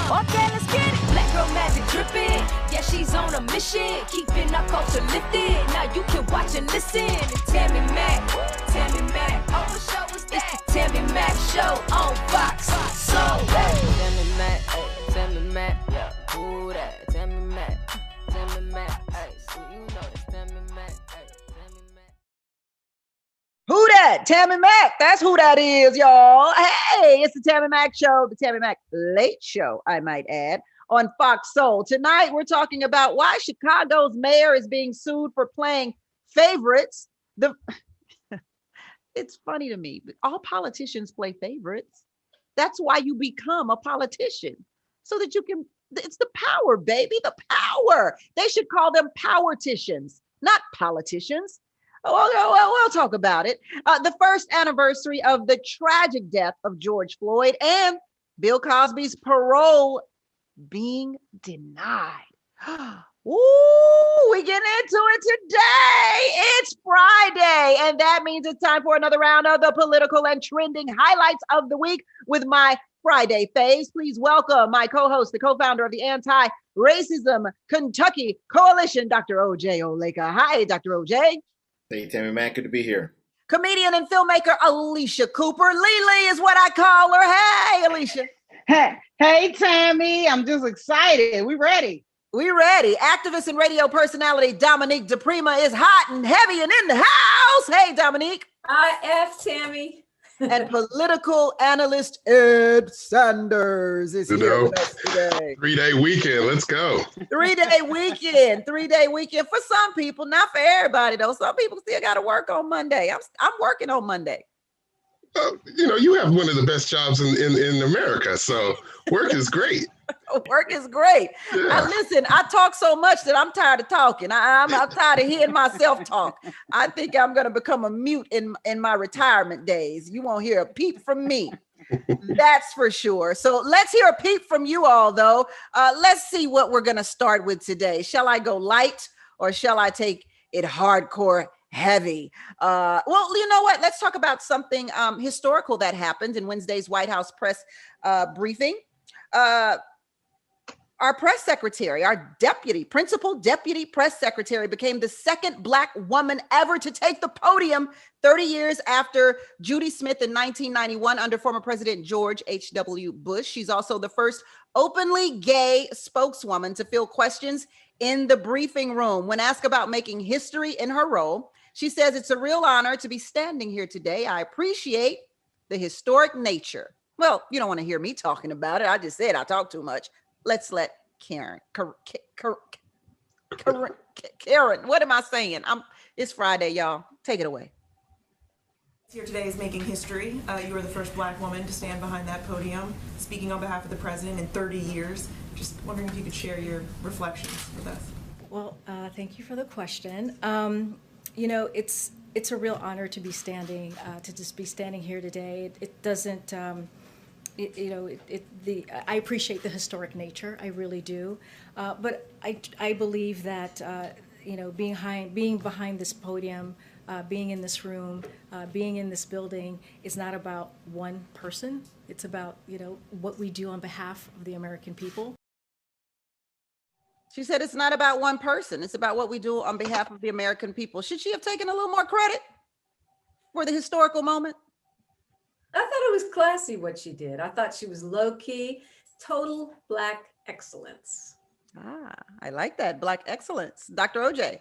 Okay, let's get it. Black girl magic dripping. Yeah, she's on a mission. Keeping our culture lifted. Now you can watch and listen. Tammi Mac. Tammi Mac. Oh, what show is that? It's the Tammi Mac Show on Fox Soul. Tammi Mac, hey, Tammi Mac, yeah, who that? Tammi Mac, Tammi Mac, hey, so you know it's Tammi Mac, hey, Tammi Mac. Who that? Tammi Mac. That's who that is, y'all. Hey, it's the Tammi Mac Show, the Tammi Mac Late Show, I might add, on Fox Soul. Tonight, we're talking about why Chicago's mayor is being sued for playing favorites. It's funny to me, but all politicians play favorites. That's why you become a politician, so that you can, it's the power, baby, the power. They should call them powerticians, not politicians. We'll talk about it. The first anniversary of the tragic death of George Floyd and Bill Cosby's parole being denied. Ooh, we get into it today. It's Friday, and that means it's time for another round of the political and trending highlights of the week with my Friday phase. Please welcome my co-host, the co-founder of the Anti-Racism Kentucky Coalition, Dr. O.J. Oleka. Hi, Dr. O.J. Hey, Tammi Mac, good to be here. Comedian and filmmaker Alicia Cooper. Lily is what I call her. Hey, Alicia. Hey, Tammy. I'm just excited. We ready. We ready. Activist and radio personality Dominique DePrima is hot and heavy and in the house. Hey, Dominique. IF, Tammy. And political analyst Ed Sanders is here with us today. 3-day weekend. Let's go. 3-day weekend. 3-day weekend for some people, not for everybody though. Some people still got to work on Monday. I'm working on Monday. You have one of the best jobs in America, so work is great. Work is great. Yeah. Listen, I talk so much that I'm tired of talking. I'm tired of hearing myself talk. I think I'm going to become a mute in my retirement days. You won't hear a peep from me. That's for sure. So let's hear a peep from you all, though. Let's see what we're going to start with today. Shall I go light or shall I take it hardcore heavy? Well, you know what? Let's talk about something historical that happened in Wednesday's White House press briefing. Our press secretary, our principal deputy press secretary, became the second Black woman ever to take the podium 30 years after Judy Smith in 1991 under former President George H.W. Bush. She's also the first openly gay spokeswoman to field questions in the briefing room. When asked about making history in her role, she says, "It's a real honor to be standing here today. I appreciate the historic nature." Well, you don't want to hear me talking about it. I just said I talk too much. Let's let Karen, what am I saying? It's Friday, y'all. Take it away. Here today is making history. You were the first Black woman to stand behind that podium, speaking on behalf of the president in 30 years. Just wondering if you could share your reflections with us. Well, thank you for the question. It's a real honor to be standing, to just be standing here today. It doesn't. I appreciate the historic nature, I really do, but I believe that being behind this podium, being in this room, being in this building is not about one person. It's about what we do on behalf of the American people. She said it's not about one person. It's about what we do on behalf of the American people. Should she have taken a little more credit for the historical moment? I thought it was classy what she did. I thought she was low-key, total Black excellence. I like that, Black excellence. Dr. OJ.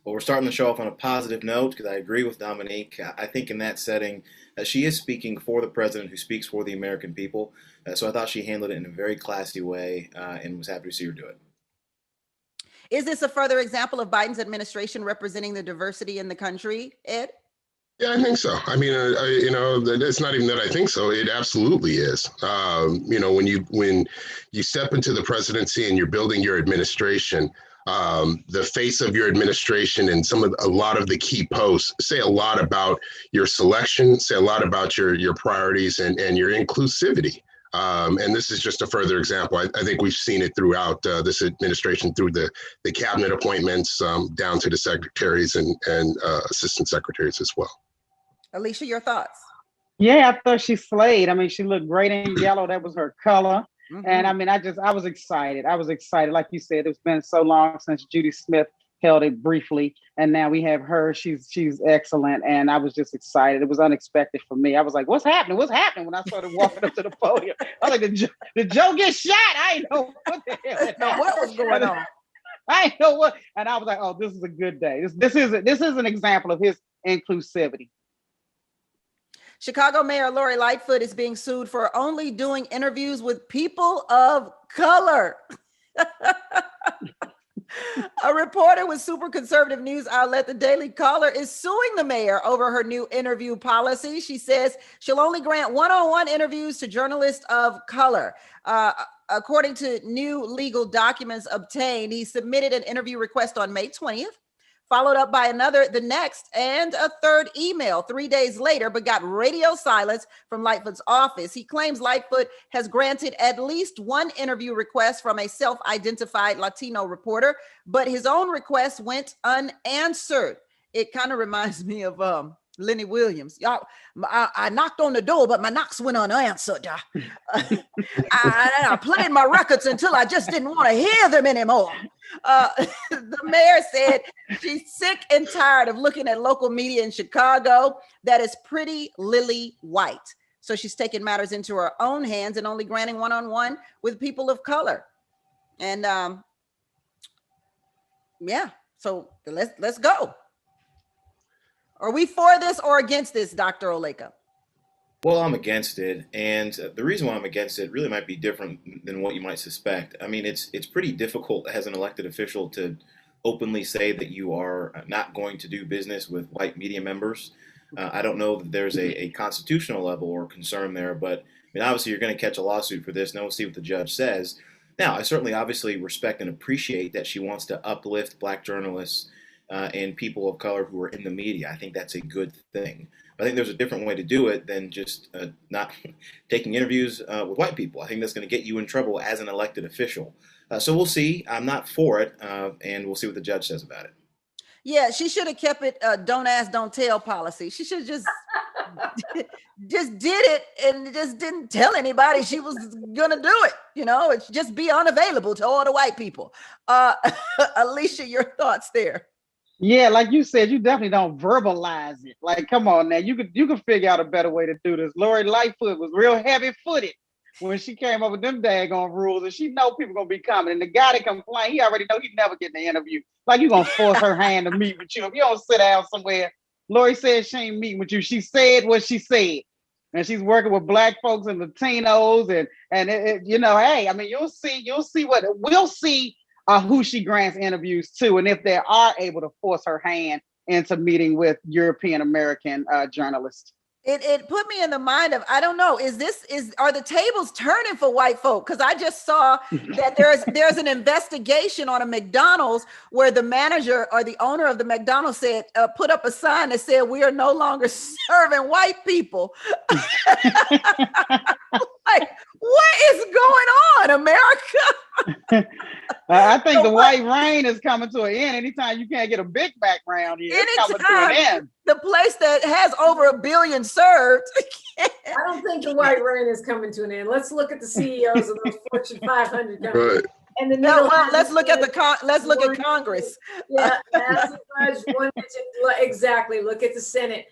Well, we're starting the show off on a positive note because I agree with Dominique. I think in that setting, she is speaking for the president who speaks for the American people. So I thought she handled it in a very classy way and was happy to see her do it. Is this a further example of Biden's administration representing the diversity in the country, Ed? Yeah, I think so. I mean, it's not even that I think so. It absolutely is. When you step into the presidency and you're building your administration, the face of your administration and a lot of the key posts say a lot about your selection, say a lot about your priorities and your inclusivity. And this is just a further example. I think we've seen it throughout this administration through the cabinet appointments down to the secretaries and assistant secretaries as well. Alicia, your thoughts? Yeah, I thought she slayed. I mean, she looked great in yellow. That was her color. And I mean, I was excited. I was excited. Like you said, it's been so long since Judy Smith held it briefly, and now we have her. She's excellent, and I was just excited. It was unexpected for me. I was like, "What's happening? What's happening?" When I started walking up to the podium, I was like, "Did Joe get shot?" I didn't know what the hell. What was going on? I didn't know what, and I was like, "Oh, this is a good day. This is an example of his inclusivity." Chicago Mayor Lori Lightfoot is being sued for only doing interviews with people of color. A reporter with super conservative news outlet The Daily Caller is suing the mayor over her new interview policy. She says she'll only grant one-on-one interviews to journalists of color. According to new legal documents obtained, he submitted an interview request on May 20th, followed up by another the next, and a third email 3 days later, but got radio silence from Lightfoot's office. He claims Lightfoot has granted at least one interview request from a self-identified Latino reporter, but his own request went unanswered. It kind of reminds me of Lenny Williams. Y'all, I knocked on the door, but my knocks went unanswered. I played my records until I just didn't want to hear them anymore. The mayor said she's sick and tired of looking at local media in Chicago that is pretty lily white. So she's taking matters into her own hands and only granting one-on-one with people of color. And yeah, so let's go. Are we for this or against this, Dr. Oleka? Well, I'm against it, and the reason why I'm against it really might be different than what you might suspect. I mean, it's pretty difficult as an elected official to openly say that you are not going to do business with white media members. I don't know that there's a constitutional level or concern there, but I mean, obviously you're going to catch a lawsuit for this, and we'll see what the judge says. Now, I certainly obviously respect and appreciate that she wants to uplift Black journalists and people of color who are in the media. I think that's a good thing. I think there's a different way to do it than just not taking interviews with white people. I think that's going to get you in trouble as an elected official. So we'll see. I'm not for it, and we'll see what the judge says about it. Yeah, she should have kept it don't ask, don't tell policy. She should just just did it and just didn't tell anybody she was gonna do it. You know, it's just be unavailable to all the white people. Alicia, your thoughts there? Yeah, like you said, you definitely don't verbalize it. Like, come on now, you could figure out a better way to do this. Lori Lightfoot was real heavy-footed when she came up with them daggone rules, and she know people gonna be coming. And the guy that complained, he already know he never get the interview. Like, you gonna force her hand to meet with you if you don't sit down somewhere. Lori said she ain't meeting with you. She said what she said, and she's working with Black folks and Latinos, and you know, hey, I mean, you'll see what we'll see. Who she grants interviews to, and if they are able to force her hand into meeting with European American journalists. It put me in the mind of, I don't know, are the tables turning for white folk? Because I just saw that there's an investigation on a McDonald's where the manager or the owner of the McDonald's said, put up a sign that said, "We are no longer serving white people." Like, what is going on, America? I think the white rain is coming to an end. Anytime you can't get a Big Mac round here, it's coming to an end. The place that has over 1 billion served. I don't think the white rain is coming to an end. Let's look at the CEOs of those Fortune 500 companies. Right. And the let's look at Congress. Yeah, exactly. Look at the Senate.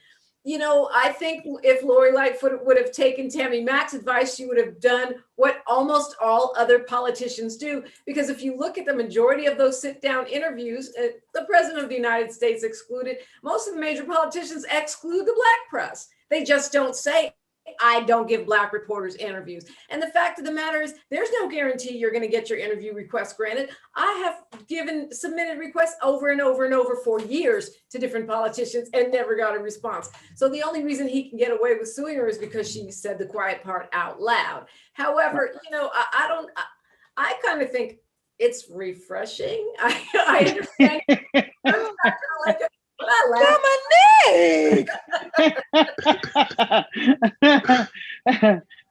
You know, I think if Lori Lightfoot would have taken Tammy Mack's advice, she would have done what almost all other politicians do. Because if you look at the majority of those sit-down interviews, the president of the United States excluded, most of the major politicians exclude the Black press. They just don't say, I don't give Black reporters interviews. And the fact of the matter is, there's no guarantee you're going to get your interview request granted. I have submitted requests over and over and over for years to different politicians and never got a response. So the only reason he can get away with suing her is because she said the quiet part out loud. However, you know, I kind of think it's refreshing. I understand. Dominique!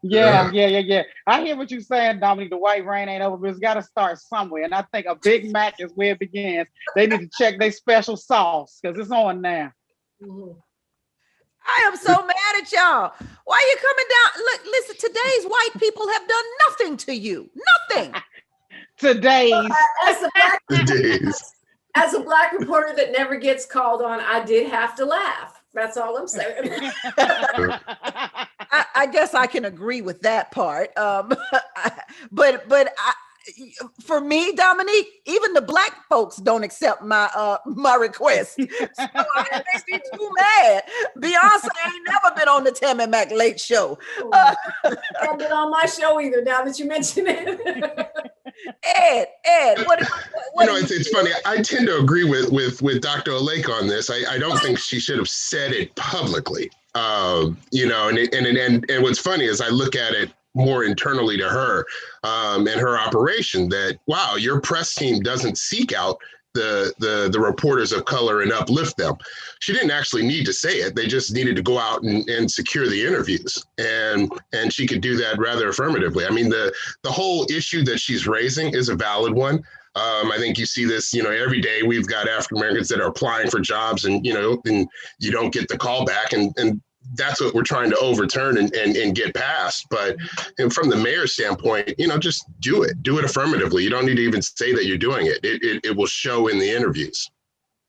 Yeah. I hear what you're saying, Dominique. The white rain ain't over, but it's got to start somewhere. And I think a Big Mac is where it begins. They need to check their special sauce because it's on now. I I am so mad at y'all. Why are you coming down? Look, listen, today's white people have done nothing to you. Nothing. Today's. As a black reporter that never gets called on, I did have to laugh. That's all I'm saying. I guess I can agree with that part. For me, Dominique, even the black folks don't accept my request. So I makes me too mad. Beyonce ain't never been on the Tammi Mac Late Show. Haven't been on my show either. Now that you mention it. Ed, what it's funny. I tend to agree with Dr. Olake on this. I don't think she should have said it publicly. And what's funny is I look at it more internally to her and her operation, that wow, your press team doesn't seek out the reporters of color and uplift them. She didn't actually need to say it. They just needed to go out and secure the interviews. And she could do that rather affirmatively. I mean, the whole issue that she's raising is a valid one. I think you see this, every day. We've got African Americans that are applying for jobs and you don't get the call back. And that's what we're trying to overturn and get past. But from the mayor's standpoint, just do it affirmatively. You don't need to even say that you're doing it. It will show in the interviews.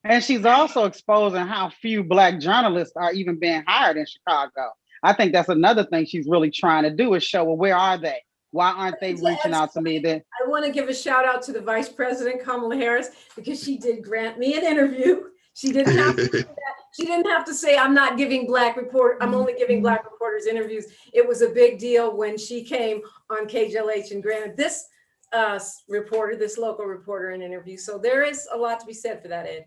And she's also exposing how few black journalists are even being hired in Chicago. I think that's another thing she's really trying to do, is show, well, where are they? Why aren't they reaching out to me? I want to give a shout out to the Vice President, Kamala Harris, because she did grant me an interview. She didn't have to do that. She didn't have to say, I'm only giving black reporters interviews. It was a big deal when she came on KJLH and granted this local reporter an interview. So there is a lot to be said for that, Ed.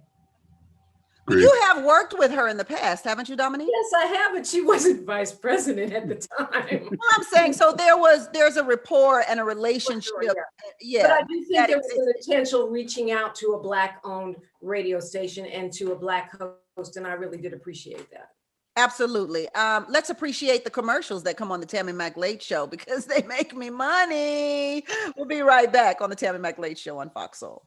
You have worked with her in the past, haven't you, Dominique? Yes, I have, but she wasn't vice president at the time. Well, I'm saying, so there's a rapport and a relationship. Sure, yeah. But I do think there was a potential reaching out to a black-owned radio station and to a black host, and I really did appreciate that. Absolutely. Let's appreciate the commercials that come on the Tammi Mac Late Show, because they make me money. We'll be right back on the Tammi Mac Late Show on Fox Soul.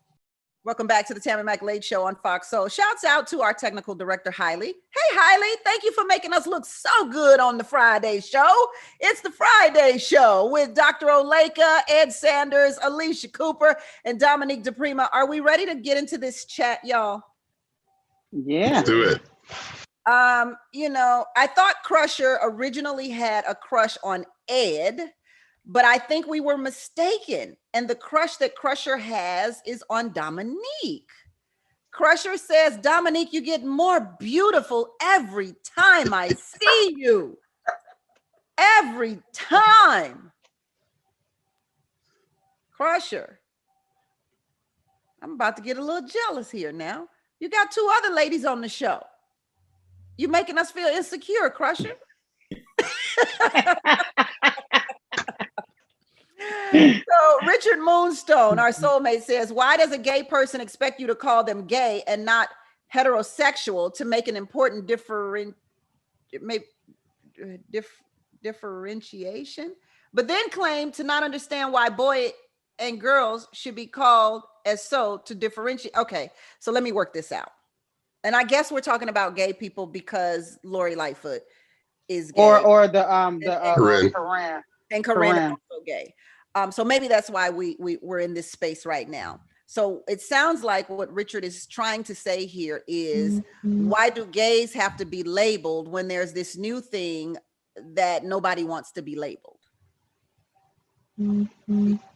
Welcome back to the Tammi Mac Late Show on Fox Soul. Shouts out to our technical director, Hailey. Hey, Hailey, thank you for making us look so good on the Friday show. It's the Friday show with Dr. Oleka, Ed Sanders, Alicia Cooper, and Dominique DePrima. Are we ready to get into this chat, y'all? Yeah. Let's do it. I thought Crusher originally had a crush on Ed, but I think we were mistaken. And the crush that Crusher has is on Dominique. Crusher says, Dominique, you get more beautiful every time I see you. Every time. Crusher, I'm about to get a little jealous here now. You got two other ladies on the show. You making us feel insecure, Crusher. So Richard Moonstone, our soulmate, says, why does a gay person expect you to call them gay and not heterosexual to make an important differentiation, but then claim to not understand why boy and girls should be called as so to differentiate? Okay, so let me work this out. And I guess we're talking about gay people because Lori Lightfoot is gay. Or Corinne. And Corinne is also gay. So maybe that's why we're in this space right now. So it sounds like what Richard is trying to say here is, why do gays have to be labeled when there's this new thing that nobody wants to be labeled?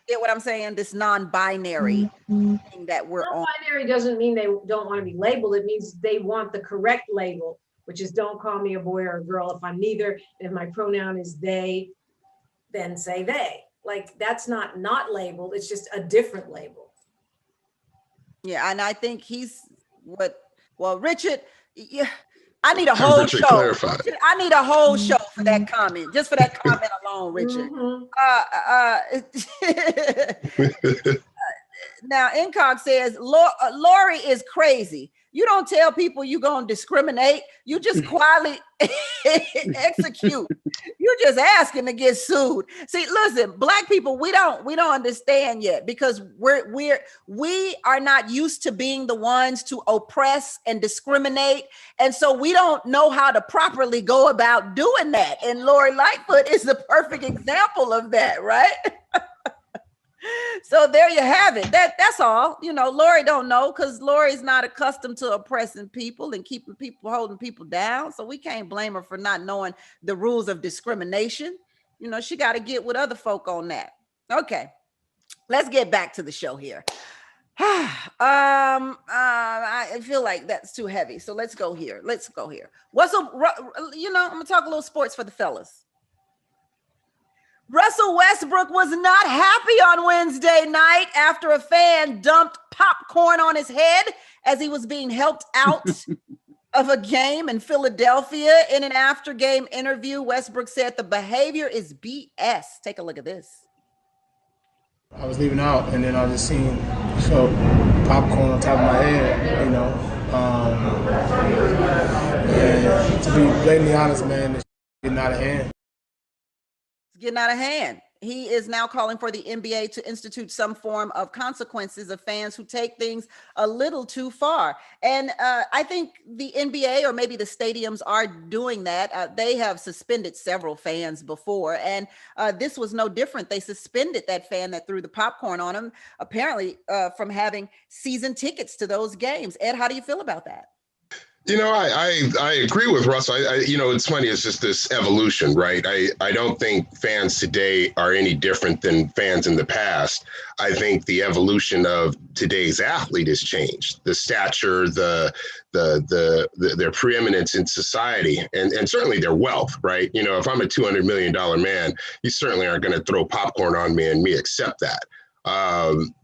Get what I'm saying? This non-binary thing that we're on. Non-binary doesn't mean they don't want to be labeled. It means they want the correct label, which is don't call me a boy or a girl if I'm neither. If my pronoun is they, then say they. Like, that's not labeled. It's just a different label. Yeah, and I think Richard, yeah, I need a whole show. Clarified. I need a whole show for that comment, just for that comment alone, Richard. Now, Incog says, Lori is crazy. You don't tell people you're going to discriminate. You just quietly execute. You're just asking to get sued. See, listen, Black people, we don't understand yet, because we are not used to being the ones to oppress and discriminate. And so we don't know how to properly go about doing that. And Lori Lightfoot is the perfect example of that, right? So there you have it. That's all. Lori don't know, because Lori's not accustomed to oppressing people and keeping people, holding people down. So we can't blame her for not knowing the rules of discrimination. She got to get with other folk on that. Okay, let's get back to the show here. I feel like that's too heavy. So let's go here. What's up? I'm gonna talk a little sports for the fellas. Russell Westbrook was not happy on Wednesday night after a fan dumped popcorn on his head as he was being helped out of a game in Philadelphia. In an after-game interview, Westbrook said the behavior is BS. Take a look at this. I was leaving out, and then I just felt popcorn on top of my head, and to be blatantly honest, man, it's getting out of hand. Getting out of hand. He is now calling for the NBA to institute some form of consequences of fans who take things a little too far. And I think the NBA, or maybe the stadiums, are doing that. They have suspended several fans before, and this was no different. They suspended that fan that threw the popcorn on him, apparently from having season tickets to those games. Ed, how do you feel about that? I agree with Russell. It's funny. It's just this evolution, right? I don't think fans today are any different than fans in the past. I think the evolution of today's athlete has changed. The stature, their preeminence in society, and certainly their wealth, right? If I'm a $200 million man, you certainly aren't going to throw popcorn on me and me accept that.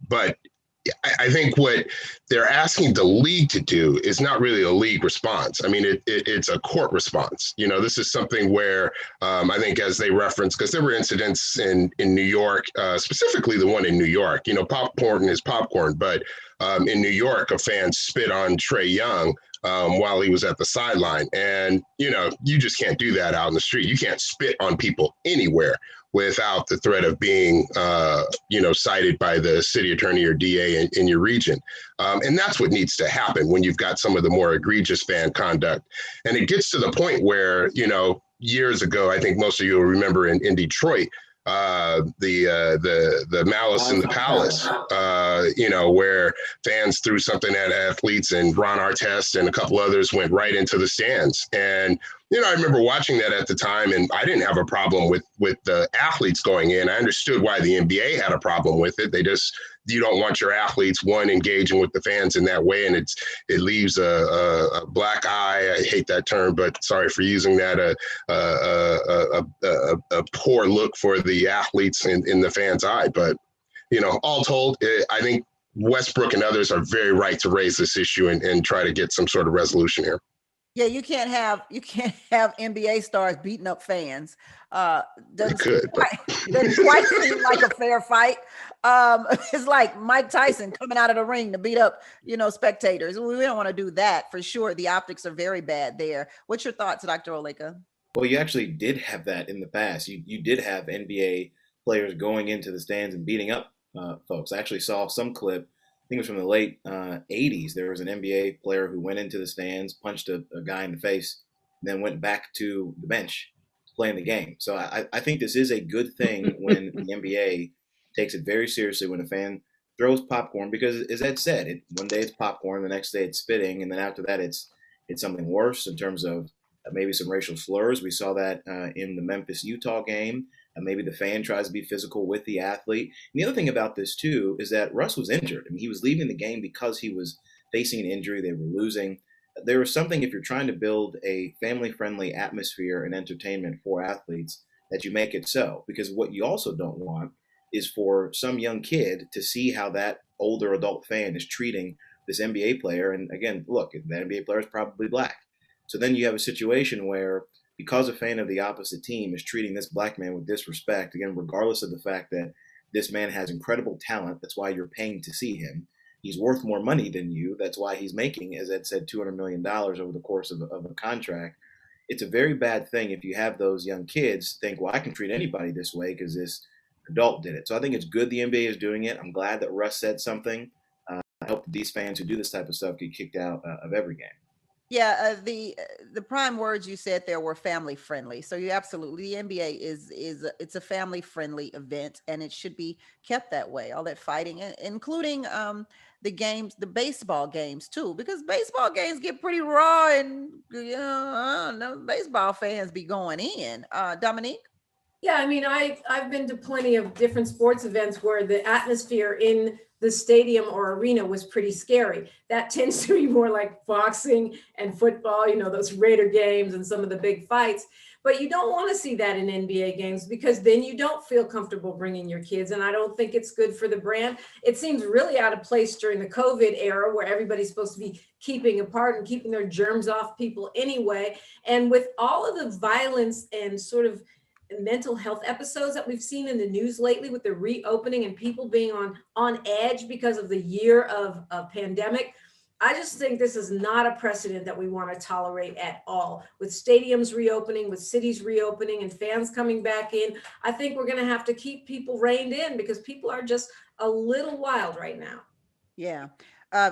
But I think what they're asking the league to do is not really a league response. I mean, it's a court response. This is something where I think, as they reference, because there were incidents in New York, specifically the one in New York, popcorn is popcorn. But in New York, a fan spit on Trae Young while he was at the sideline. And, you just can't do that out in the street. You can't spit on people anywhere without the threat of being, cited by the city attorney or DA in your region. And that's what needs to happen when you've got some of the more egregious fan conduct. And it gets to the point where, years ago, I think most of you will remember in Detroit, the Malice in the Palace, where fans threw something at athletes, and Ron Artest and a couple others went right into the stands. And I remember watching that at the time, and I didn't have a problem with the athletes going in. I understood why the NBA had a problem with it. You don't want your athletes, engaging with the fans in that way, and it leaves a black eye. I hate that term, but sorry for using that. A poor look for the athletes in the fans' eye. But all told, I think Westbrook and others are very right to raise this issue and try to get some sort of resolution here. Yeah, you can't have NBA stars beating up fans. Doesn't quite seem like a fair fight. It's like Mike Tyson coming out of the ring to beat up, spectators. We don't want to do that for sure. The optics are very bad there. What's your thoughts, Dr. Oleka? Well, you actually did have that in the past. You did have NBA players going into the stands and beating up folks. I actually saw some clip. I think it was from the late 80s. There was an NBA player who went into the stands, punched a guy in the face, and then went back to the bench playing the game. So I think this is a good thing when the NBA takes it very seriously when a fan throws popcorn, because, as Ed said, one day it's popcorn, the next day it's spitting, and then after that it's something worse in terms of maybe some racial slurs. We saw that in the Memphis-Utah game. Maybe the fan tries to be physical with the athlete. And the other thing about this, too, is that Russ was injured. I mean, he was leaving the game because he was facing an injury. They were losing. There was something, if you're trying to build a family-friendly atmosphere and entertainment for athletes, that you make it so. Because what you also don't want is for some young kid to see how that older adult fan is treating this NBA player. And again, look, the NBA player is probably black. So then you have a situation where, because a fan of the opposite team is treating this black man with disrespect, again, regardless of the fact that this man has incredible talent, that's why you're paying to see him, He's worth more money than you. That's why he's making, as Ed said, $200 million over the course of a contract. It's a very bad thing if you have those young kids think, well, I can treat anybody this way because this adult did it. So I think it's good the NBA is doing it. I'm glad that Russ said something. I hope that these fans who do this type of stuff get kicked out of every game. Yeah, the prime words you said there were family friendly. So you absolutely, the NBA is it's a family friendly event, and it should be kept that way. All that fighting, including the games, the baseball games too, because baseball games get pretty raw, and I don't know, baseball fans be going in. Dominique. Yeah, I mean, I've been to plenty of different sports events where the atmosphere in the stadium or arena was pretty scary. That tends to be more like boxing and football, those Raider games and some of the big fights. But you don't want to see that in NBA games, because then you don't feel comfortable bringing your kids. And I don't think it's good for the brand. It seems really out of place during the COVID era, where everybody's supposed to be keeping apart and keeping their germs off people anyway. And with all of the violence and sort of mental health episodes that we've seen in the news lately, with the reopening and people being on edge because of the year of pandemic, I just think this is not a precedent that we want to tolerate at all. With stadiums reopening, with cities reopening, and fans coming back in, I think we're going to have to keep people reined in, because people are just a little wild right now. Yeah.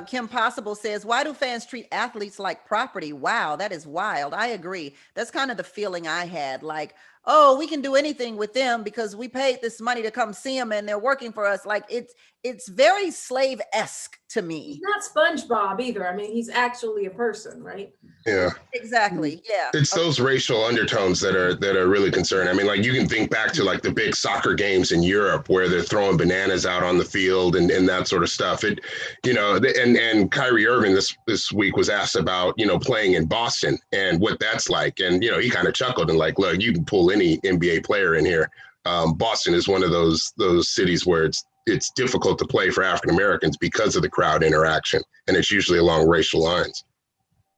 Kim Possible says, why do fans treat athletes like property? Wow, that is wild. I agree. That's kind of the feeling I had, like, oh, we can do anything with them because we paid this money to come see them and they're working for us. Like, it's very slave-esque to me. He's not SpongeBob either. I mean, he's actually a person, right? Yeah. Exactly. Yeah. It's those racial undertones that are really concerning. I mean, like, you can think back to like the big soccer games in Europe where they're throwing bananas out on the field and that sort of stuff. It, and Kyrie Irving this week was asked about, playing in Boston and what that's like. And, he kind of chuckled and like, look, you can pull any NBA player in here. Boston is one of those cities where it's difficult to play for African Americans because of the crowd interaction. And it's usually along racial lines.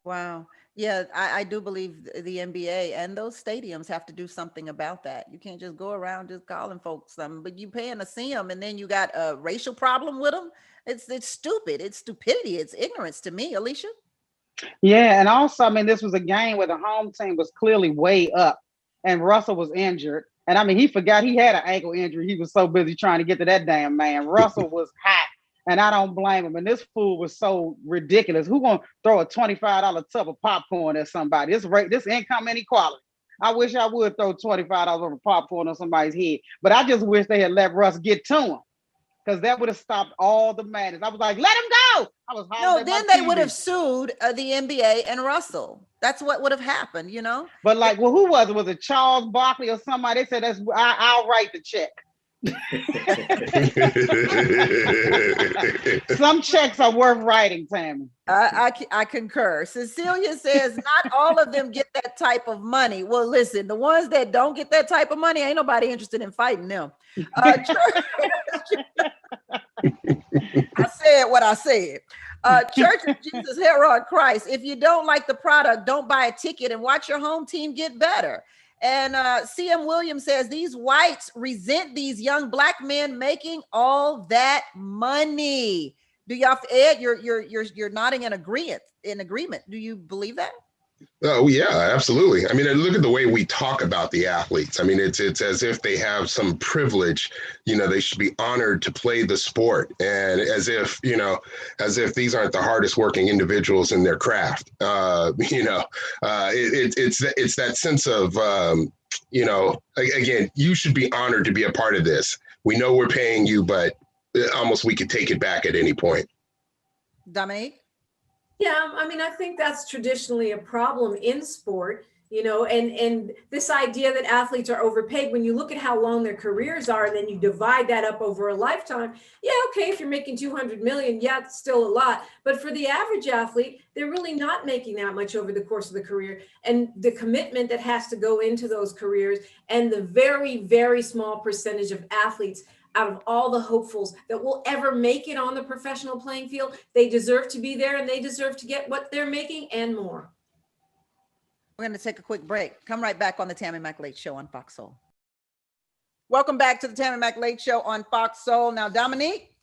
Wow. Yeah, I do believe the NBA and those stadiums have to do something about that. You can't just go around just calling folks something, but you paying to see them, and then you got a racial problem with them. It's stupid. It's stupidity. It's ignorance to me, Alicia. Yeah, and also, I mean, this was a game where the home team was clearly way up, and Russell was injured. And I mean, he forgot he had an ankle injury. He was so busy trying to get to that damn man. Russell was hot. And I don't blame him. And this fool was so ridiculous. Who gonna throw a $25 tub of popcorn at somebody? This income inequality. I wish I would throw $25 of popcorn on somebody's head. But I just wish they had let Russ get to him, because that would have stopped all the madness. I was like, let him go. I was no. Then they would have sued the NBA and Russell. That's what would have happened, But like, well, who was it? Was it Charles Barkley or somebody? They said I'll write the check. Some checks are worth writing, Tammy. I concur. Cecilia says not all of them get that type of money. Well, listen, the ones that don't get that type of money, ain't nobody interested in fighting them. I said what I said. Church of Jesus Herod Christ. If you don't like the product, don't buy a ticket and watch your home team get better. And CM Williams says these whites resent these young black men making all that money. Do y'all, Ed? You're nodding in agreement. Do you believe that? Oh yeah, absolutely. I mean, look at the way we talk about the athletes. I mean, it's as if they have some privilege. They should be honored to play the sport, and as if these aren't the hardest working individuals in their craft. It's that sense of again, you should be honored to be a part of this. We know we're paying you, but almost we could take it back at any point. Dominique? Yeah, I mean, I think that's traditionally a problem in sport, and this idea that athletes are overpaid. When you look at how long their careers are, and then you divide that up over a lifetime, yeah, okay, if you're making 200 million, yeah, it's still a lot. But for the average athlete, they're really not making that much over the course of the career. And the commitment that has to go into those careers, and the very, very small percentage of athletes out of all the hopefuls that will ever make it on the professional playing field, they deserve to be there, and they deserve to get what they're making and more. We're going to take a quick break. Come right back on the Tammi Mac Late Show on Fox Soul. Welcome back to the Tammi Mac Late Show on Fox Soul. Now, Dominique,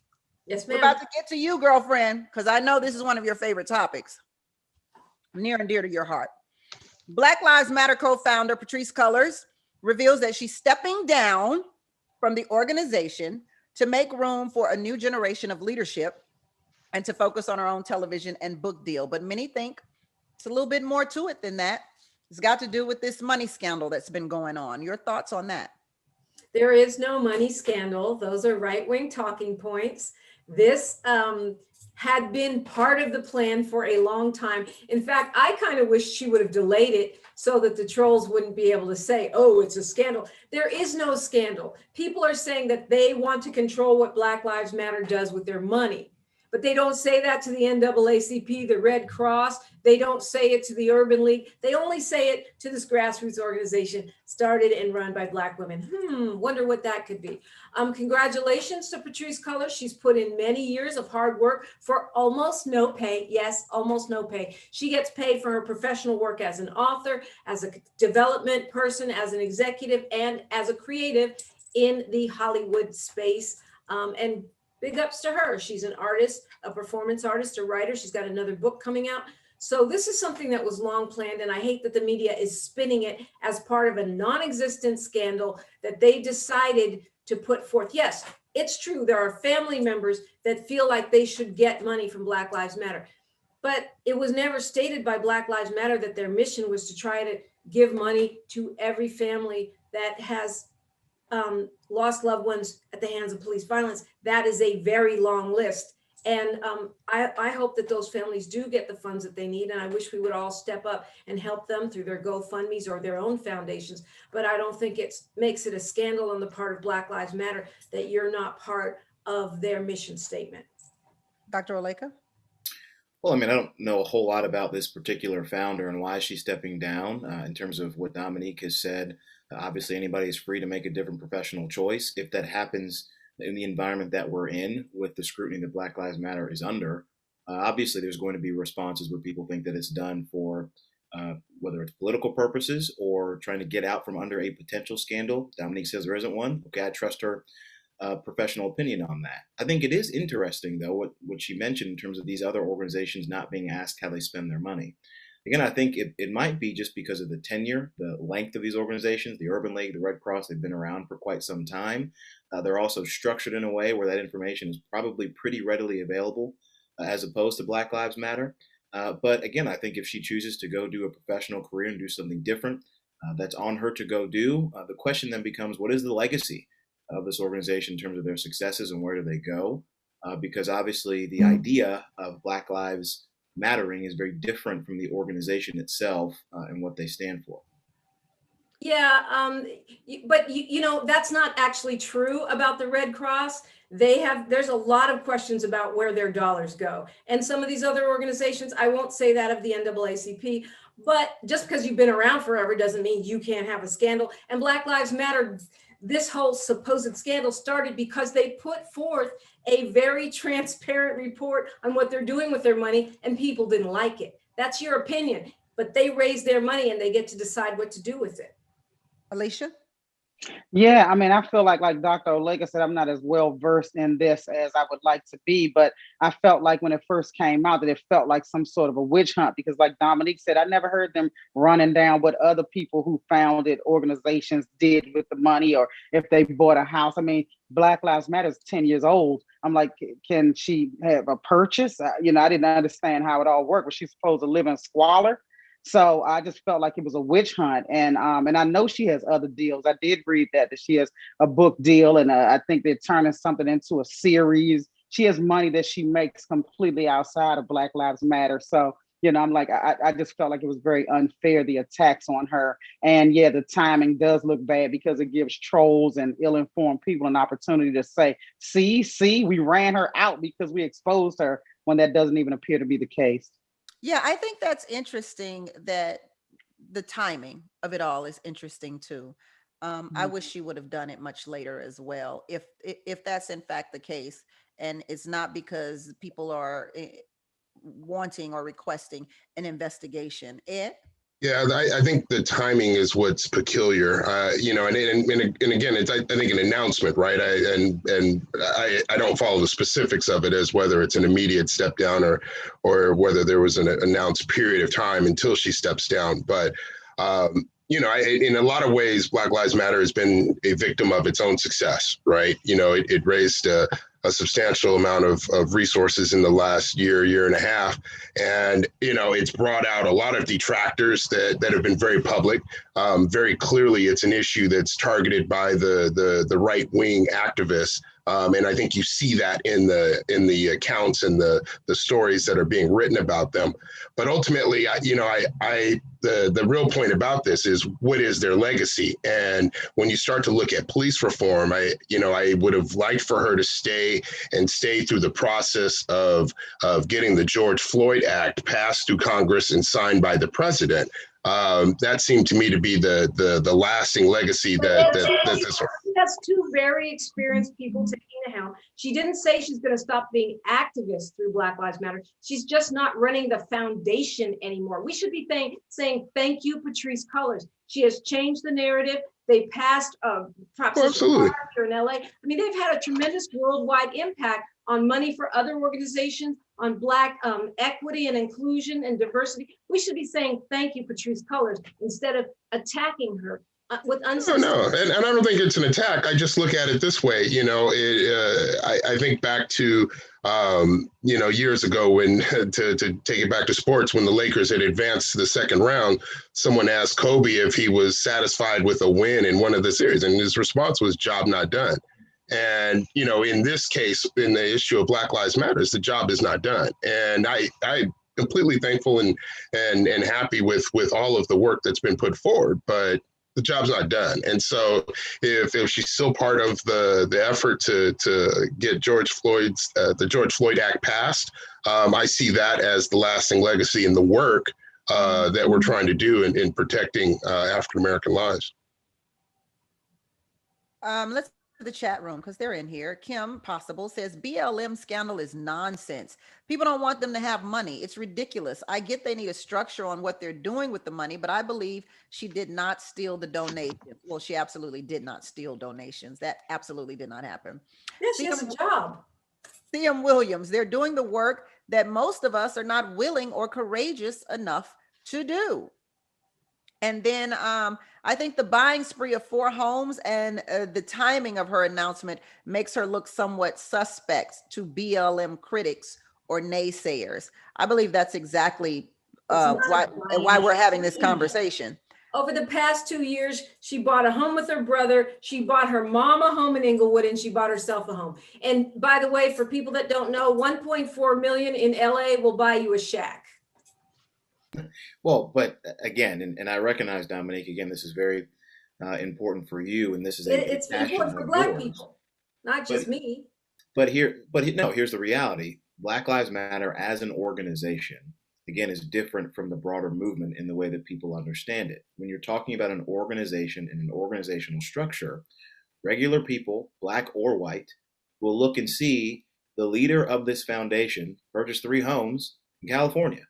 Yes, We're ma'am. about to get to you, girlfriend, because I know this is one of your favorite topics, near and dear to your heart. Black Lives Matter co-founder Patrisse Cullors reveals that she's stepping down from the organization to make room for a new generation of leadership and to focus on her own television and book deal. But many think it's a little bit more to it than that. It's got to do with this money scandal that's been going on. Your thoughts on that? There is no money scandal. Those are right-wing talking points. This had been part of the plan for a long time. In fact, I kind of wish she would have delayed it so that the trolls wouldn't be able to say, oh, it's a scandal. There is no scandal. People are saying that they want to control what Black Lives Matter does with their money. But they don't say that to the NAACP, the Red Cross. They don't say it to the Urban League. They only say it to this grassroots organization started and run by Black women. Wonder what that could be. Congratulations to Patrisse Cullors. She's put in many years of hard work for almost no pay. Yes, almost no pay. She gets paid for her professional work as an author, as a development person, as an executive, and as a creative in the Hollywood space. And big ups to her. She's an artist, a performance artist, a writer. She's got another book coming out. So this is something that was long planned, and I hate that the media is spinning it as part of a non-existent scandal that they decided to put forth. Yes, it's true. There are family members that feel like they should get money from Black Lives Matter, but it was never stated by Black Lives Matter that their mission was to try to give money to every family that has lost loved ones at the hands of police violence. That is a very long list. And I hope that those families do get the funds that they need. And I wish we would all step up and help them through their GoFundMes or their own foundations. But I don't think it makes it a scandal on the part of Black Lives Matter that you're not part of their mission statement. Dr. Oleka? Well, I mean, I don't know a whole lot about this particular founder and why she's stepping down in terms of what Dominique has said. Obviously, anybody is free to make a different professional choice. If that happens in the environment that we're in with the scrutiny that Black Lives Matter is under, obviously there's going to be responses where people think that it's done for whether it's political purposes or trying to get out from under a potential scandal. Dominique says there isn't one. Okay, I trust her professional opinion on that. I think it is interesting, though, what she mentioned in terms of these other organizations not being asked how they spend their money. Again, I think it might be just because of the tenure, the length of these organizations, the Urban League, the Red Cross, they've been around for quite some time. They're also structured in a way where that information is probably pretty readily available as opposed to Black Lives Matter. But again, I think if she chooses to go do a professional career and do something different, that's on her to go do. The question then becomes, what is the legacy of this organization in terms of their successes and where do they go? Because obviously the idea of Black Lives Mattering is very different from the organization itself and what they stand for. Yeah, but you know, that's not actually true about the Red Cross. There's a lot of questions about where their dollars go. And some of these other organizations, I won't say that of the NAACP, but just because you've been around forever doesn't mean you can't have a scandal. And Black Lives Matter, this whole supposed scandal started because they put forth a very transparent report on what they're doing with their money, and people didn't like it. That's your opinion, but they raise their money and they get to decide what to do with it. Alicia? Yeah, I mean, I feel like Dr. Olega said, I'm not as well versed in this as I would like to be, but I felt like when it first came out that it felt like some sort of a witch hunt because like Dominique said, I never heard them running down what other people who founded organizations did with the money or if they bought a house. I mean, Black Lives Matter is 10 years old. I'm like, can she have a purchase? I didn't understand how it all worked. Was she supposed to live in squalor? So I just felt like it was a witch hunt, and I know she has other deals. I did read that she has a book deal, and I think they're turning something into a series. She has money that she makes completely outside of Black Lives Matter. So I'm like, I just felt like it was very unfair, the attacks on her, and yeah, the timing does look bad because it gives trolls and ill-informed people an opportunity to say, see, we ran her out because we exposed her when that doesn't even appear to be the case. Yeah, I think that's interesting that the timing of it all is interesting too. I wish she would have done it much later as well, if that's in fact the case, and it's not because people are wanting or requesting an investigation. Ed? Yeah, I think the timing is what's peculiar, you know, and again, it's I think an announcement, right? I don't follow the specifics of it as whether it's an immediate step down or whether there was an announced period of time until she steps down. But you know, in a lot of ways, Black Lives Matter has been a victim of its own success, right? You know, it raised a substantial amount of resources in the last year and a half. And, you know, it's brought out a lot of detractors that have been very public. Very clearly, it's an issue that's targeted by the right wing activists. And I think you see that in the accounts and the stories that are being written about them. But ultimately, the real point about this is, what is their legacy? And when you start to look at police reform, I would have liked for her to stay through the process of getting the George Floyd Act passed through Congress and signed by the president. That seemed to me to be the lasting legacy that this. She has two very experienced people taking the helm. She didn't say she's going to stop being activist through Black Lives Matter. She's just not running the foundation anymore. We should be saying thank you, Patrisse Cullors. She has changed the narrative. They passed absolutely here in LA. I mean, they've had a tremendous worldwide impact on money for other organizations, on Black equity and inclusion and diversity. We should be saying thank you, Patrisse Cullors, instead of attacking her with unsolicited. No, and I don't think it's an attack. I just look at it this way. You know, I think back to years ago when to take it back to sports, when the Lakers had advanced to the second round, someone asked Kobe if he was satisfied with a win in one of the series, and his response was job not done. And, you know, in this case, in the issue of Black Lives Matters, the job is not done. And I completely thankful and happy with all of the work that's been put forward, but the job's not done. And so if she's still part of the effort to get the George Floyd Act passed, I see that as the lasting legacy in the work that we're trying to do in protecting African-American lives. Let's the chat room because they're in here. Kim Possible says BLM scandal is nonsense. People don't want them to have money. It's ridiculous. I get they need a structure on what they're doing with the money, but I believe she did not steal the donation. Well, she absolutely did not steal donations. That absolutely did not happen. Yeah, she has a job. CM Williams, they're doing the work that most of us are not willing or courageous enough to do. And then I think the buying spree of 4 homes and the timing of her announcement makes her look somewhat suspect to BLM critics or naysayers. I believe that's exactly why we're having this conversation. Over the past 2 years, she bought a home with her brother. She bought her mom a home in Inglewood, and she bought herself a home. And by the way, for people that don't know, 1.4 million in LA will buy you a shack. Well, but again, and I recognize, Dominique, again, this is very important for you, and this is it's important for Black people, not just me. But here's the reality. Black Lives Matter as an organization, again, is different from the broader movement in the way that people understand it. When you're talking about an organization and an organizational structure, regular people, Black or white, will look and see the leader of this foundation purchase 3 homes in California.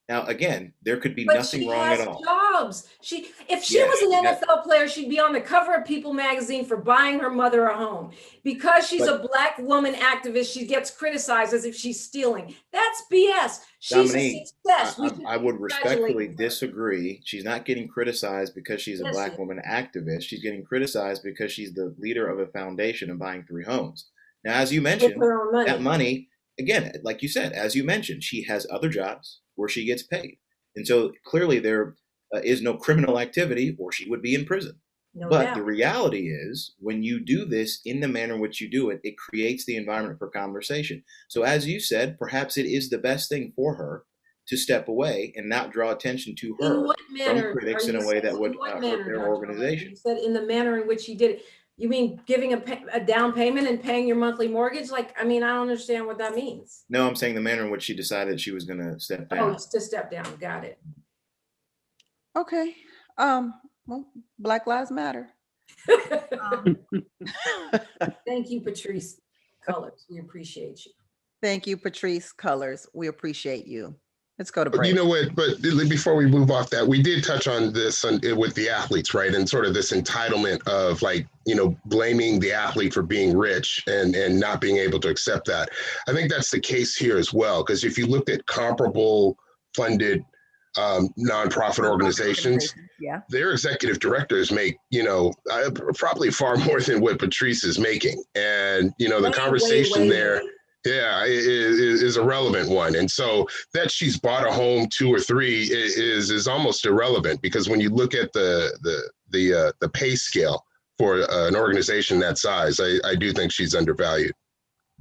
Now, again, there could be nothing wrong at all. Jobs. If she was an NFL player, she'd be on the cover of People magazine for buying her mother a home. Because she's a Black woman activist, she gets criticized as if she's stealing. That's BS. She's Dominique, a success. I would respectfully disagree. She's not getting criticized because she's a Black woman activist. She's getting criticized because she's the leader of a foundation and buying 3 homes. Now, as you mentioned, that money, again, like you said, as you mentioned, she has other jobs where she gets paid. And so clearly there is no criminal activity or she would be in prison. But the reality is when you do this in the manner in which you do it, it creates the environment for conversation. So as you said, perhaps it is the best thing for her to step away and not draw attention to her from critics in a way that would hurt their organization. You said in the manner in which she did it. You mean giving a down payment and paying your monthly mortgage? I don't understand what that means. No, I'm saying the manner in which she decided she was going to step down. Oh, to step down. Got it. Okay. Well, Black Lives Matter. Thank you, Patrisse Cullors. We appreciate you. Thank you, Patrisse Cullors. We appreciate you. Let's go to But break. you know what? But before we move off that, we did touch on this with the athletes, right? And sort of this entitlement of like, blaming the athlete for being rich and not being able to accept that. I think that's the case here as well. Because if you looked at comparable funded nonprofit organizations, yeah, their executive directors make, probably far more than what Patrice is making. And, the conversation there. Yeah, is a relevant one. And so that she's bought a home 2 or 3 is almost irrelevant, because when you look at the pay scale for an organization that size, I do think she's undervalued.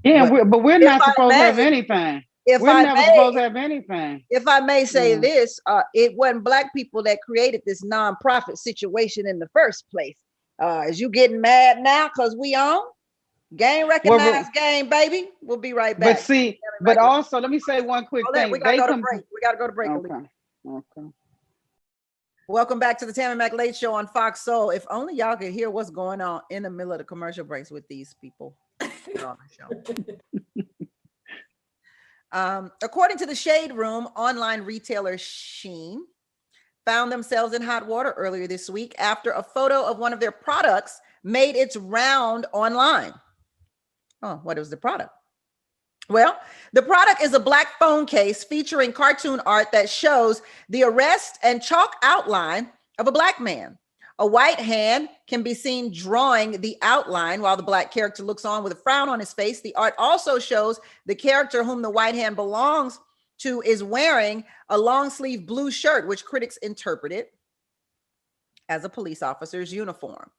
Yeah, Well, but we're not supposed to have anything. We're never supposed to have anything. If I may say this, it wasn't Black people that created this nonprofit situation in the first place. Is you getting mad now because we on? Game recognized game, baby. We'll be right back. But see, but also, let me say one quick thing. We gotta go to break. We gotta go to break. Okay. Welcome back to the Tammi Mac Late Show on Fox Soul. If only y'all could hear what's going on in the middle of the commercial breaks with these people on the show. According to the Shade Room, online retailer Shein found themselves in hot water earlier this week after a photo of one of their products made its round online. Oh, what is the product? Well, the product is a Black phone case featuring cartoon art that shows the arrest and chalk outline of a Black man. A white hand can be seen drawing the outline while the Black character looks on with a frown on his face. The art also shows the character whom the white hand belongs to is wearing a long sleeve blue shirt, which critics interpreted as a police officer's uniform.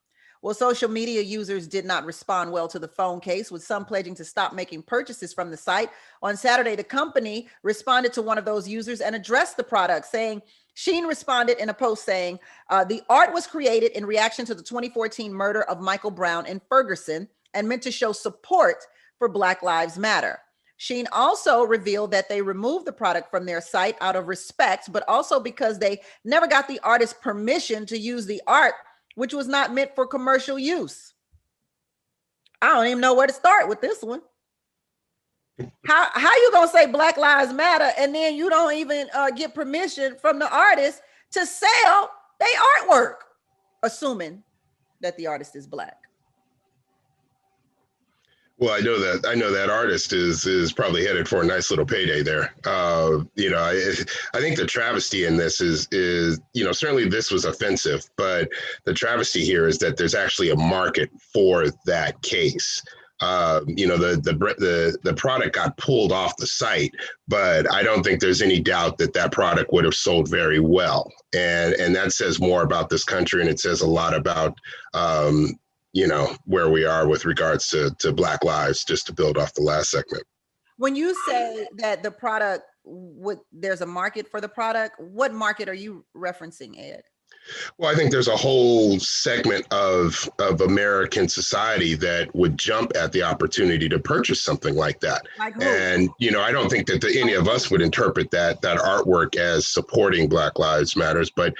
Well, social media users did not respond well to the phone case, with some pledging to stop making purchases from the site. On Saturday, the company responded to one of those users and addressed the product, saying, Shein responded in a post saying, the art was created in reaction to the 2014 murder of Michael Brown in Ferguson and meant to show support for Black Lives Matter. Shein also revealed that they removed the product from their site out of respect, but also because they never got the artist's permission to use the art, which was not meant for commercial use. I don't even know where to start with this one. How you gonna say Black Lives Matter and then you don't even get permission from the artist to sell their artwork, assuming that the artist is Black? Well, I know that artist is probably headed for a nice little payday there. I think the travesty in this is certainly this was offensive, but the travesty here is that there's actually a market for that case. The product got pulled off the site, but I don't think there's any doubt that product would have sold very well, and that says more about this country, and it says a lot about where we are with regards to Black lives, just to build off the last segment. When you say that the product there's a market for the product, what market are you referencing, Ed? Well, I think there's a whole segment of American society that would jump at the opportunity to purchase something like that. And, I don't think that any of us would interpret that artwork as supporting Black Lives Matters, but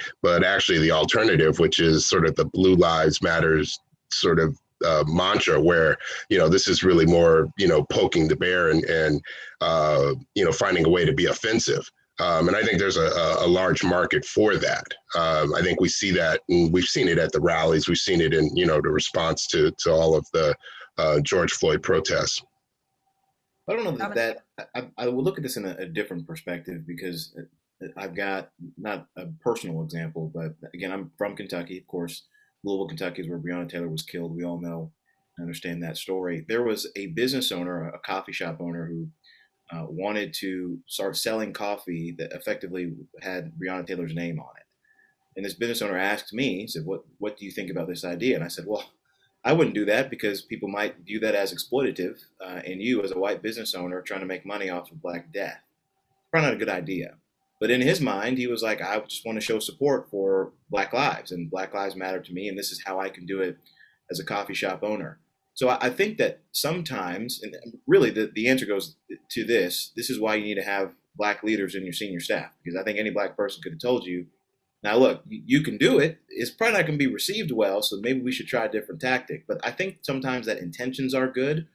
actually the alternative, which is sort of the Blue Lives Matters sort of mantra, where this is really more poking the bear and finding a way to be offensive, and I think there's a large market for that. I think we see that, and we've seen it at the rallies, we've seen it in the response to all of the George Floyd protests. I don't know that I will look at this in a different perspective, because I've got not a personal example, but again, I'm from Kentucky, of course. Louisville, Kentucky is where Breonna Taylor was killed. We all know and understand that story. There was a business owner, a coffee shop owner, who wanted to start selling coffee that effectively had Breonna Taylor's name on it. And this business owner asked me, he said, what do you think about this idea? And I said, well, I wouldn't do that, because people might view that as exploitative, and you as a white business owner trying to make money off of Black death. Probably not a good idea. But in his mind, he was like, I just want to show support for Black lives, and Black lives matter to me, and this is how I can do it as a coffee shop owner. So I think that sometimes, and really the answer goes to this is why you need to have Black leaders in your senior staff, because I think any Black person could have told you, now look, you can do it. It's probably not going to be received well, so maybe we should try a different tactic. But I think sometimes that intentions are good,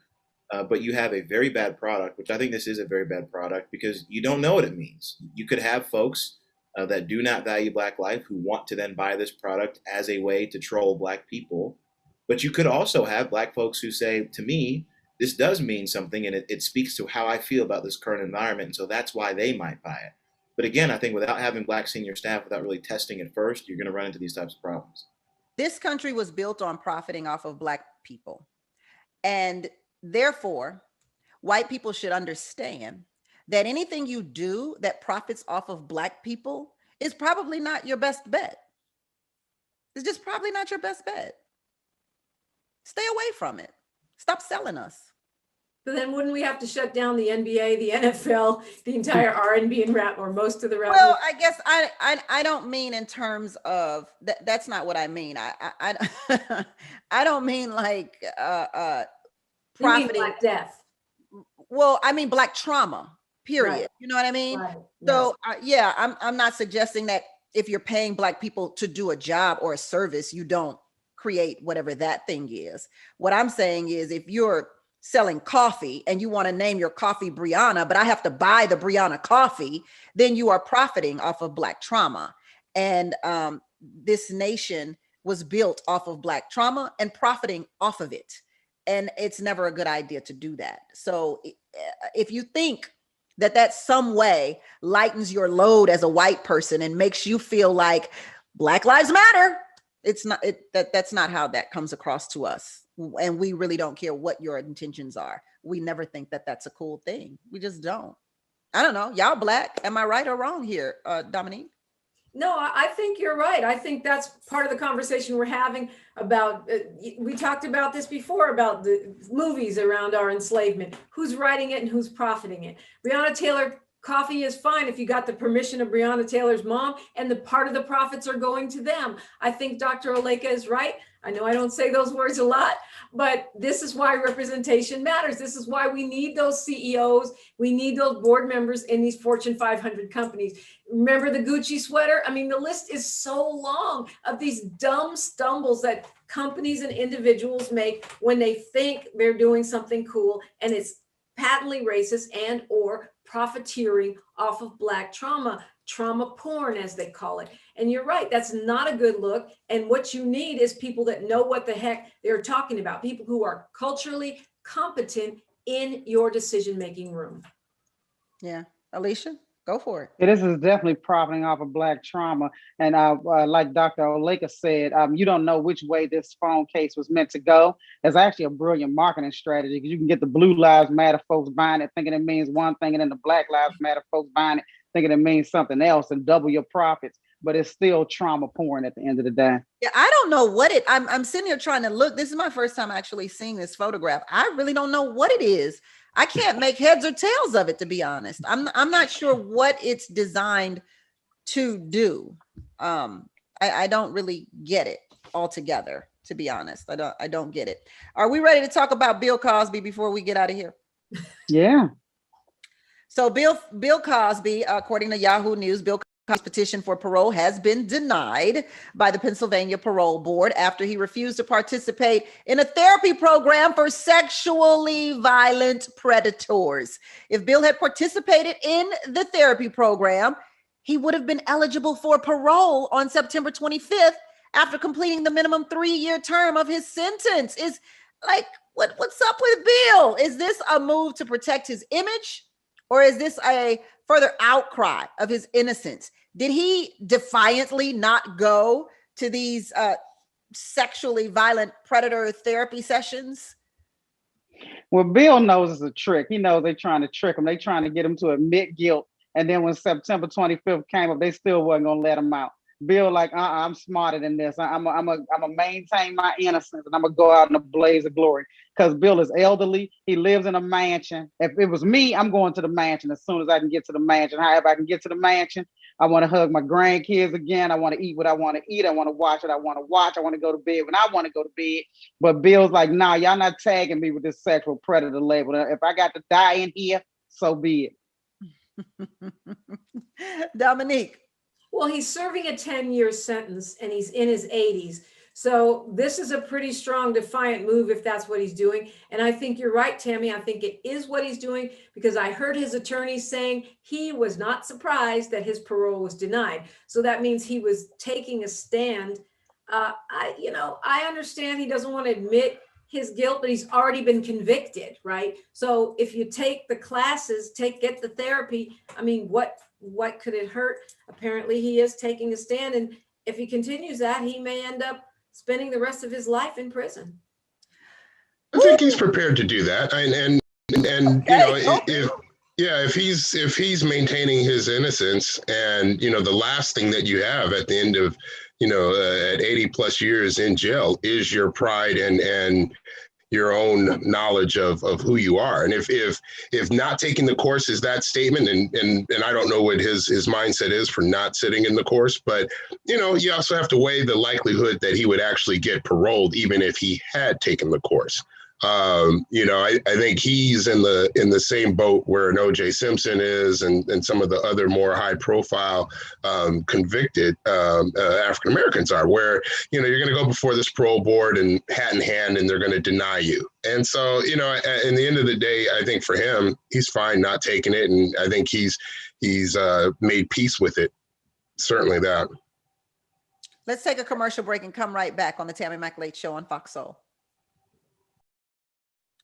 but you have a very bad product, which I think this is a very bad product because you don't know what it means. You could have folks that do not value Black life who want to then buy this product as a way to troll Black people. But you could also have Black folks who say, to me, this does mean something and it speaks to how I feel about this current environment. And so that's why they might buy it. But again, I think without having Black senior staff, without really testing it first, you're going to run into these types of problems. This country was built on profiting off of Black people. And therefore, white people should understand that anything you do that profits off of Black people is probably not your best bet. It's just probably not your best bet. Stay away from it. Stop selling us. But then wouldn't we have to shut down the NBA, the NFL, the entire R&B and rap, or most of the rap? Well, I guess I don't mean in terms of that. That's not what I mean. I don't mean like profiting. Black death. Well, I mean Black trauma. Period. Right. You know what I mean? Right. So yeah, I'm not suggesting that if you're paying Black people to do a job or a service, you don't create whatever that thing is. What I'm saying is if you're selling coffee and you want to name your coffee Brianna, but I have to buy the Brianna coffee, then you are profiting off of Black trauma. And this nation was built off of Black trauma and profiting off of it. And it's never a good idea to do that. So if you think that some way lightens your load as a white person and makes you feel like Black Lives Matter, that's not how that comes across to us. And we really don't care what your intentions are. We never think that that's a cool thing. We just don't. I don't know. Y'all Black. Am I right or wrong here, Dominique? No, I think you're right. I think that's part of the conversation we're having about, we talked about this before, about the movies around our enslavement, who's writing it and who's profiting it. Breonna Taylor coffee is fine if you got the permission of Breonna Taylor's mom and the part of the profits are going to them. I think Dr. Oleka is right. I know I don't say those words a lot, but this is why representation matters. This is why we need those CEOs. We need those board members in these Fortune 500 companies. Remember the Gucci sweater? I mean, the list is so long of these dumb stumbles that companies and individuals make when they think they're doing something cool, and it's patently racist and or profiteering off of Black trauma porn, as they call it. And you're right, that's not a good look. And what you need is people that know what the heck they're talking about, people who are culturally competent in your decision-making room. Yeah, Alicia, go for it. Yeah, this is definitely profiting off of Black trauma. And like Dr. Oleka said, you don't know which way this phone case was meant to go. It's actually a brilliant marketing strategy because you can get the Blue Lives Matter folks buying it, thinking it means one thing, and then the Black Lives Matter folks buying it, thinking it means something else, and double your profits. But it's still trauma porn at the end of the day. Yeah, I don't know what I'm sitting here trying to look. This is my first time actually seeing this photograph. I really don't know what it is. I can't make heads or tails of it, to be honest. I'm not sure what it's designed to do. I don't really get it altogether, to be honest. I don't get it. Are we ready to talk about Bill Cosby before we get out of here? Yeah. So Bill Cosby, according to Yahoo News, Bill Cosby's petition for parole has been denied by the Pennsylvania Parole Board after he refused to participate in a therapy program for sexually violent predators. If Bill had participated in the therapy program, he would have been eligible for parole on September 25th after completing the minimum 3-year term of his sentence. Is like, what's up with Bill? Is this a move to protect his image? Or is this a further outcry of his innocence? Did he defiantly not go to these sexually violent predator therapy sessions? Well, Bill knows it's a trick. He knows they're trying to trick him. They're trying to get him to admit guilt. And then when September 25th came up, they still wasn't going to let him out. Bill like, I'm smarter than this. I'm a maintain my innocence, and I'm gonna go out in a blaze of glory. Because Bill is elderly. He lives in a mansion. If it was me, I'm going to the mansion as soon as I can get to the mansion. However I can get to the mansion, I want to hug my grandkids again. I want to eat what I want to eat. I want to watch what I want to watch. I want to go to bed when I want to go to bed. But Bill's like, nah, y'all not tagging me with this sexual predator label. If I got to die in here, so be it. Dominique. Well, he's serving a 10-year sentence and he's in his 80s. So this is a pretty strong, defiant move if that's what he's doing. And I think you're right, Tammy. I think it is what he's doing because I heard his attorney saying he was not surprised that his parole was denied. So that means he was taking a stand. I understand he doesn't want to admit his guilt, but he's already been convicted, right? So if you take the classes, get the therapy, I mean, what could it hurt? Apparently he is taking a stand. And if he continues that, he may end up spending the rest of his life in prison. I think he's prepared to do that. And Okay. if he's maintaining his innocence, and the last thing that you have at the end of at 80 plus years in jail is your pride and your own knowledge of who you are. And if not taking the course is that statement, and I don't know what his mindset is for not sitting in the course, but you also have to weigh the likelihood that he would actually get paroled even if he had taken the course. I think he's in the same boat where an O.J. Simpson is, and some of the other more high profile convicted African Americans are, where you're going to go before this parole board and hat in hand, and they're going to deny you. And so in the end of the day, I think for him, he's fine not taking it, and I think he's made peace with it. Certainly that. Let's take a commercial break and come right back on the Tammi Mac Late Show on Fox Soul.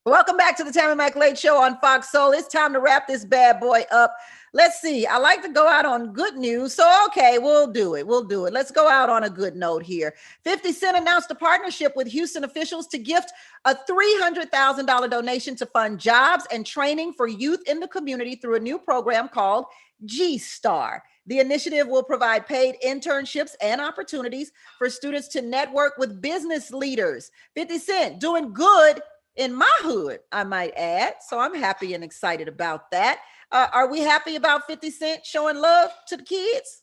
Welcome back to the Tammi Mac Late Show on Fox Soul. It's time to wrap this bad boy up. Let's see. I like to go out on good news. So, okay, we'll do it. Let's go out on a good note here. 50 Cent announced a partnership with Houston officials to gift a $300,000 donation to fund jobs and training for youth in the community through a new program called G-Star. The initiative will provide paid internships and opportunities for students to network with business leaders. 50 Cent doing good in my hood, I might add. So I'm happy and excited about that. Are we happy about 50 Cent showing love to the kids?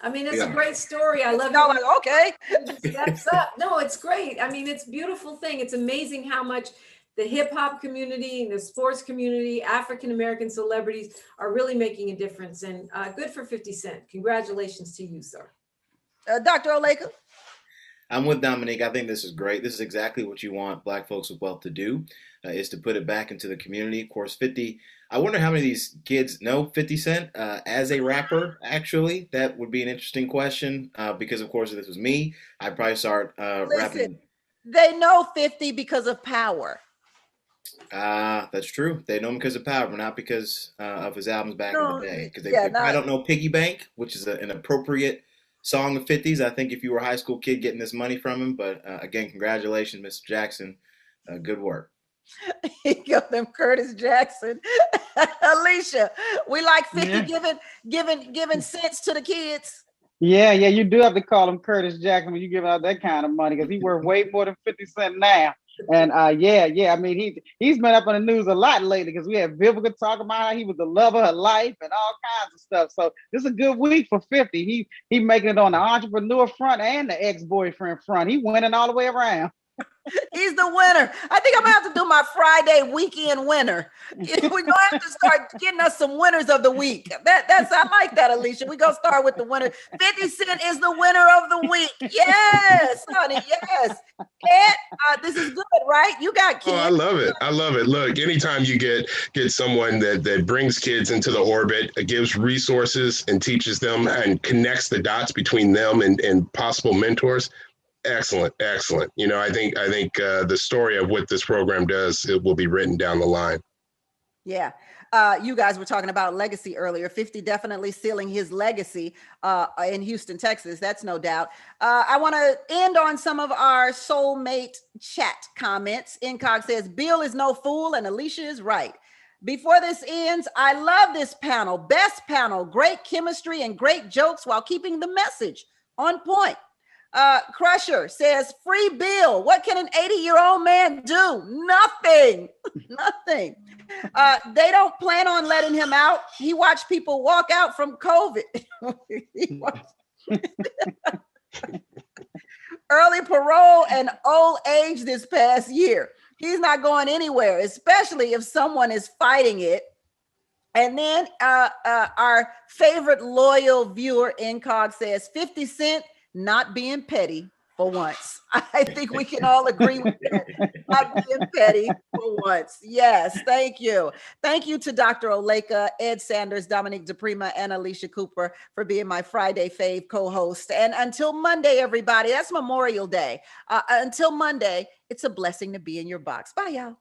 I mean, it's a great story. I love it. Okay. Steps up. No, it's great. I mean, it's a beautiful thing. It's amazing how much the hip hop community and the sports community, African American celebrities are really making a difference. And good for 50 Cent. Congratulations to you, sir. Dr. Oleka? I'm with Dominique. I think this is great. This is exactly what you want Black folks with wealth to do, is to put it back into the community. Of course, 50, I wonder how many of these kids know 50 Cent as a rapper, actually. That would be an interesting question because, of course, if this was me, I'd probably start rapping. They know 50 because of Power. That's true. They know him because of Power, but not because of his albums back in the day. Because I don't know Piggy Bank, which is an appropriate song of 50s. I think if you were a high school kid getting this money from him, but again, congratulations, Mr. Jackson. Good work. He got them Curtis Jackson. Alicia, we like 50 giving cents to the kids. Yeah, you do have to call him Curtis Jackson when you give out that kind of money because he worth way more than 50 Cent now. And I mean, he's been up on the news a lot lately because we had Vivica talking about how he was the love of her life and all kinds of stuff. So this is a good week for 50. He making it on the entrepreneur front and the ex-boyfriend front. He winning all the way around. He's the winner. I think I'm gonna have to do my Friday weekend winner. We're gonna have to start getting us some winners of the week. That's I like that, Alicia. We're gonna start with the winner. 50 Cent is the winner of the week. Yes, honey. Yes. Ed, this is good, right? You got kids. Oh, I love it. Look, anytime you get someone that brings kids into the orbit, gives resources and teaches them and connects the dots between them and possible mentors. Excellent. I think the story of what this program does, it will be written down the line. Yeah. You guys were talking about legacy earlier. 50 definitely sealing his legacy in Houston, Texas. That's no doubt. I want to end on some of our soulmate chat comments. Incog says, Bill is no fool and Alicia is right. Before this ends, I love this panel. Best panel. Great chemistry and great jokes while keeping the message on point. Crusher says, free Bill. What can an 80-year-old man do? Nothing. Nothing. They don't plan on letting him out. He watched people walk out from COVID. Early parole and old age this past year. He's not going anywhere, especially if someone is fighting it. And then our favorite loyal viewer, Incog, says 50 Cent not being petty for once. I think we can all agree with that. Not being petty for once. Yes, thank you. Thank you to Dr. Oleka, Ed Sanders, Dominique DePrima, and Alicia Cooper for being my Friday Fave co-host. And until Monday, everybody, that's Memorial Day. Until Monday, it's a blessing to be in your box. Bye, y'all.